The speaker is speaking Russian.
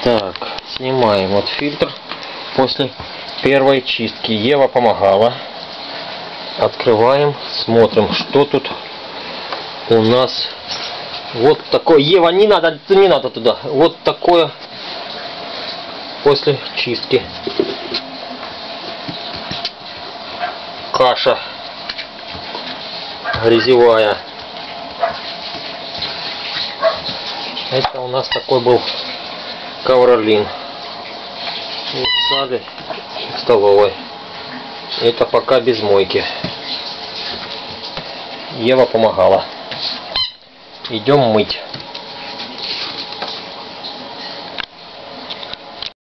Так, снимаем вот фильтр после первой чистки. Ева помогала. Открываем, смотрим, что тут у нас. Вот такое. Ева, не надо туда. Вот такое после чистки. Каша грязевая. Это у нас такой был ковролин в зале, в столовой. Это пока без мойки. Ева помогала. Идем мыть.